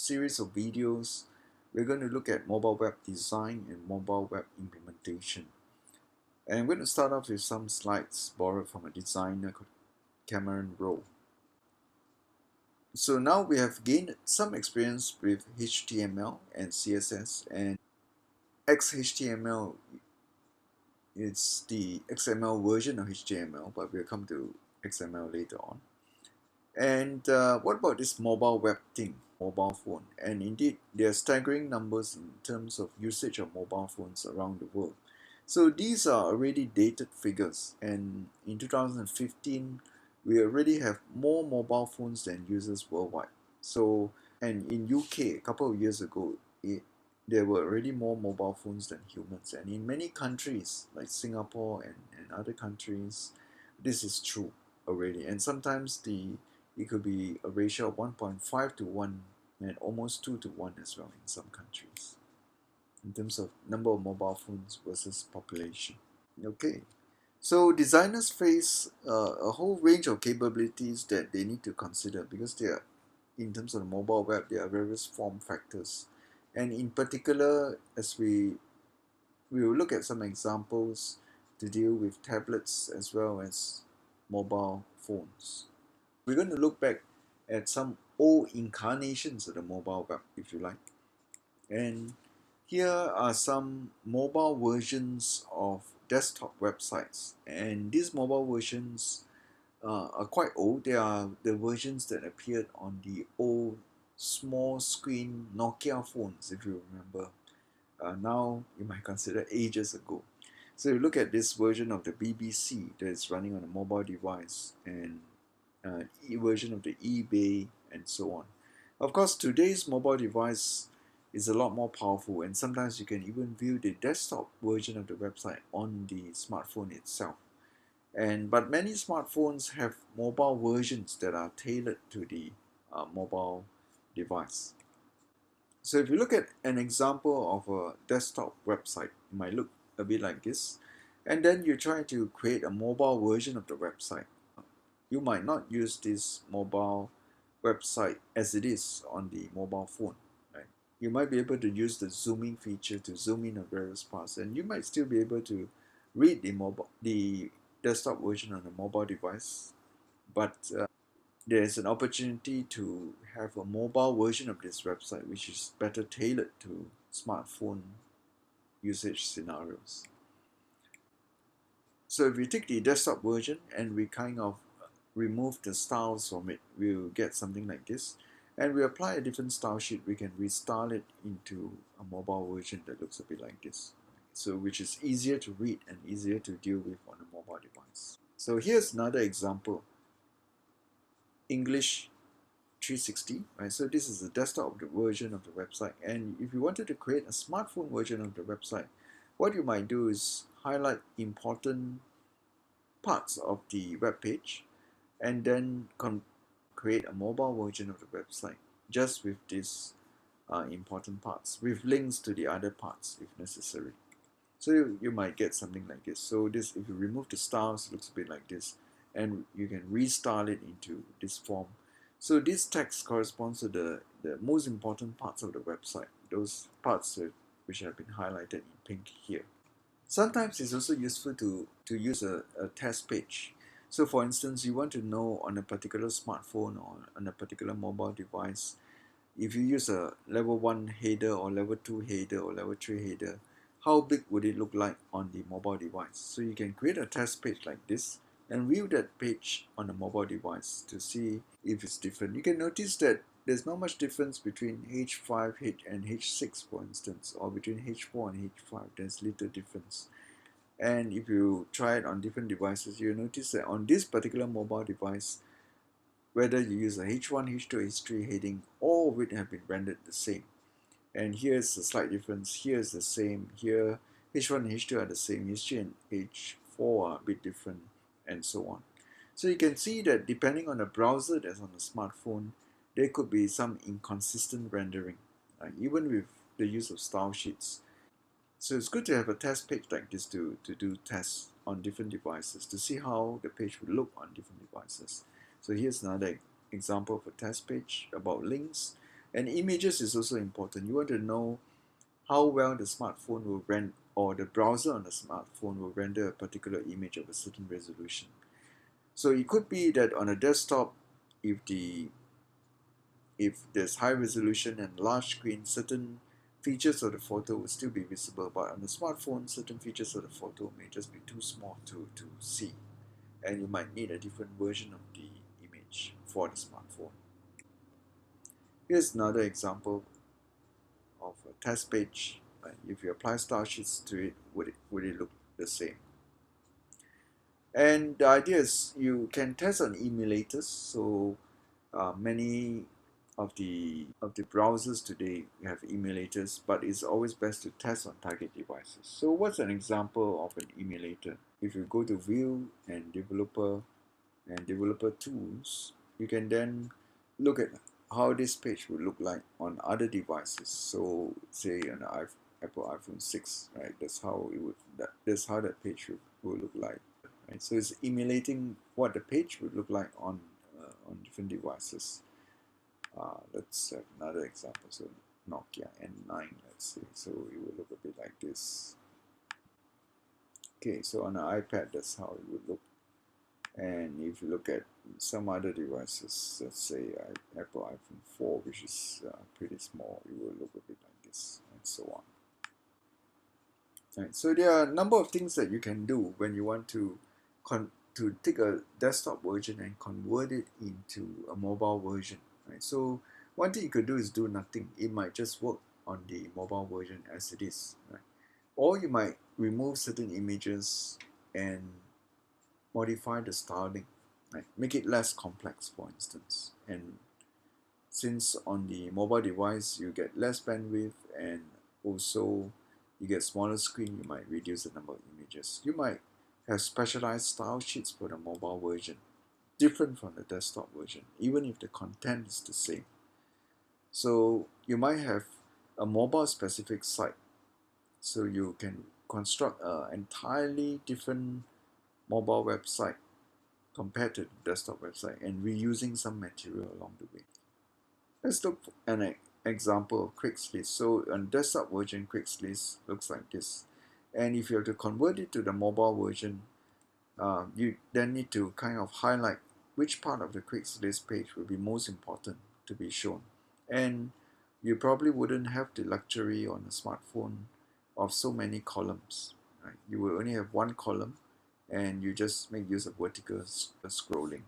series of videos, we're going to look at mobile web design and mobile web implementation. And I'm going to start off with some slides borrowed from a designer called Cameron Rowe. So now we have gained some experience with HTML and CSS, and XHTML is the XML version of HTML, but we'll come to XML later on. And what about this mobile web thing, mobile phone? And indeed, there are staggering numbers in terms of usage of mobile phones around the world. So these are already dated figures, and in 2015, we already have more mobile phones than users worldwide. So, and in UK, a couple of years ago, there were already more mobile phones than humans. And in many countries, like Singapore and other countries, this is true already. And sometimes it could be a ratio of 1.5 to 1 and almost 2 to 1 as well in some countries in terms of number of mobile phones versus population. Okay, so designers face a whole range of capabilities that they need to consider because they are, in terms of the mobile web, there are various form factors. And in particular, as we will look at some examples to deal with tablets as well as mobile phones. We're going to look back at some old incarnations of the mobile web, if you like. And here are some mobile versions of desktop websites. And these mobile versions are quite old. They are the versions that appeared on the old small screen Nokia phones, if you remember. Now you might consider ages ago. So you look at this version of the BBC that is running on a mobile device, and version of the eBay and so on. Of course, today's mobile device is a lot more powerful, and sometimes you can even view the desktop version of the website on the smartphone itself. But many smartphones have mobile versions that are tailored to the mobile device. So if you look at an example of a desktop website, it might look a bit like this, and then you try to create a mobile version of the website. You might not use this mobile website as it is on the mobile phone. Right? You might be able to use the zooming feature to zoom in on various parts, and you might still be able to read the desktop version on the mobile device, but there's an opportunity to have a mobile version of this website which is better tailored to smartphone usage scenarios. So if we take the desktop version and we kind of remove the styles from it, we'll get something like this. And we apply a different style sheet, we can restyle it into a mobile version that looks a bit like this. So which is easier to read and easier to deal with on a mobile device. So here's another example. English 360, right? So this is the desktop version of the website. And if you wanted to create a smartphone version of the website, what you might do is highlight important parts of the web page and then create a mobile version of the website just with these important parts with links to the other parts if necessary. So you might get something like this. So this, if you remove the styles, it looks a bit like this, and you can restyle it into this form. So this text corresponds to the most important parts of the website, those parts which have been highlighted in pink here. Sometimes it's also useful to use a test page. So for instance, you want to know on a particular smartphone or on a particular mobile device, if you use a level 1 header or level 2 header or level 3 header, how big would it look like on the mobile device? So you can create a test page like this and view that page on a mobile device to see if it's different. You can notice that there's not much difference between H5 and H6, for instance, or between H4 and H5. There's little difference. And if you try it on different devices, you'll notice that on this particular mobile device, whether you use a H1, H2, H3 heading, all of it have been rendered the same. And here's a slight difference. Here is the same. Here, H1 and H2 are the same. H3 and H4 are a bit different, and so on. So you can see that depending on the browser that's on the smartphone, there could be some inconsistent rendering, even with the use of style sheets. So it's good to have a test page like this to do tests on different devices to see how the page would look on different devices. So here's another example of a test page about links. And images is also important. You want to know how well the smartphone will render, or the browser on the smartphone will render a particular image of a certain resolution. So it could be that on a desktop, if there's high resolution and large screen, certain features of the photo will still be visible, but on the smartphone, certain features of the photo may just be too small to see, and you might need a different version of the image for the smartphone. Here's another example of a test page. If you apply style sheets to it, would it look the same? And the idea is you can test on emulators. So many of the browsers today have emulators, but it's always best to test on target devices. So what's an example of an emulator? If you go to View and Developer Tools, you can then look at how this page would look like on other devices. So say on the Apple iPhone 6, right? That's how it would. That's how that page would look like, right? So it's emulating what the page would look like on different devices. Let's have another example. So Nokia N9, let's say. So it will look a bit like this. Okay, so on an iPad, that's how it would look. And if you look at some other devices, let's say Apple iPhone 4, which is pretty small, it will look a bit like this, and so on. Right, so there are a number of things that you can do when you want to take a desktop version and convert it into a mobile version. Right, so one thing you could do is do nothing. It might just work on the mobile version as it is. Right? Or you might remove certain images and modify the styling, right? Make it less complex, for instance. And since on the mobile device you get less bandwidth and also you get smaller screen, you might reduce the number of images. You might have specialized style sheets for the mobile version, different from the desktop version, even if the content is the same. So you might have a mobile specific site, so you can construct an entirely different mobile website compared to the desktop website and reusing some material along the way. Let's look at an example of Craigslist. So on desktop version, Craigslist looks like this. And if you have to convert it to the mobile version, you then need to kind of highlight which part of the Craigslist page will be most important to be shown. And you probably wouldn't have the luxury on a smartphone of so many columns. Right? You will only have one column, and you just make use of vertical scrolling.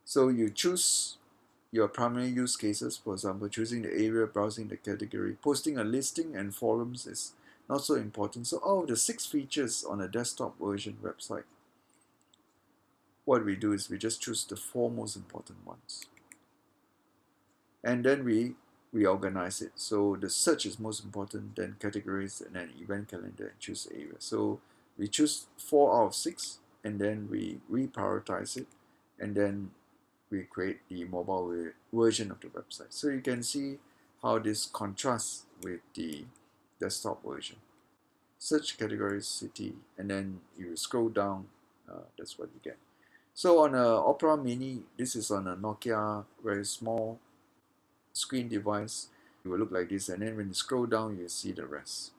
So you choose your primary use cases, for example, choosing the area, browsing the category, posting a listing, and forums is not so important. So out of the 6 features on a desktop version website, what we do is we just choose the 4 most important ones. And then we organize it. So the search is most important, then categories, and then event calendar, and choose area. So we choose 4 out of 6, and then we reprioritize it, and then we create the mobile version of the website. So you can see how this contrasts with the desktop version. Search categories, city, and then you scroll down, that's what you get. So on a Opera Mini, this is on a Nokia very small screen device. It will look like this, and then when you scroll down, you see the rest.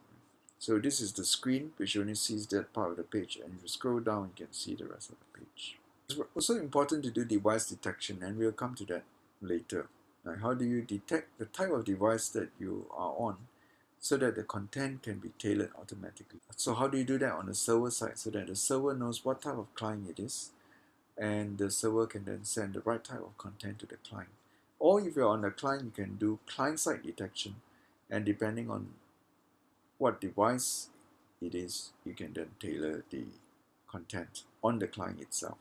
So this is the screen, which only sees that part of the page, and if you scroll down, you can see the rest of the page. It's also important to do device detection, and we'll come to that later. How do you detect the type of device that you are on so that the content can be tailored automatically? So how do you do that on the server side so that the server knows what type of client it is, and the server can then send the right type of content to the client? Or if you're on the client, you can do client-side detection, and depending on what device it is, you can then tailor the content on the client itself.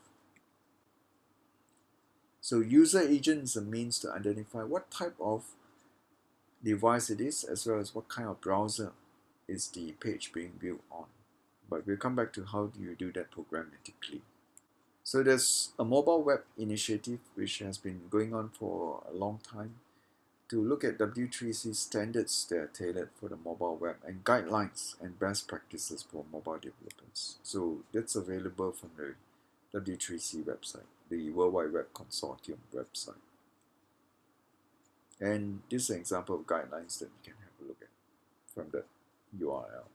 So user agent is a means to identify what type of device it is, as well as what kind of browser is the page being viewed on. But we'll come back to how do you do that programmatically. So there's a mobile web initiative which has been going on for a long time to look at W3C standards that are tailored for the mobile web and guidelines and best practices for mobile developers. So that's available from the W3C website, the World Wide Web Consortium website. And this is an example of guidelines that you can have a look at from the URL.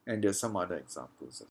And there's some other examples.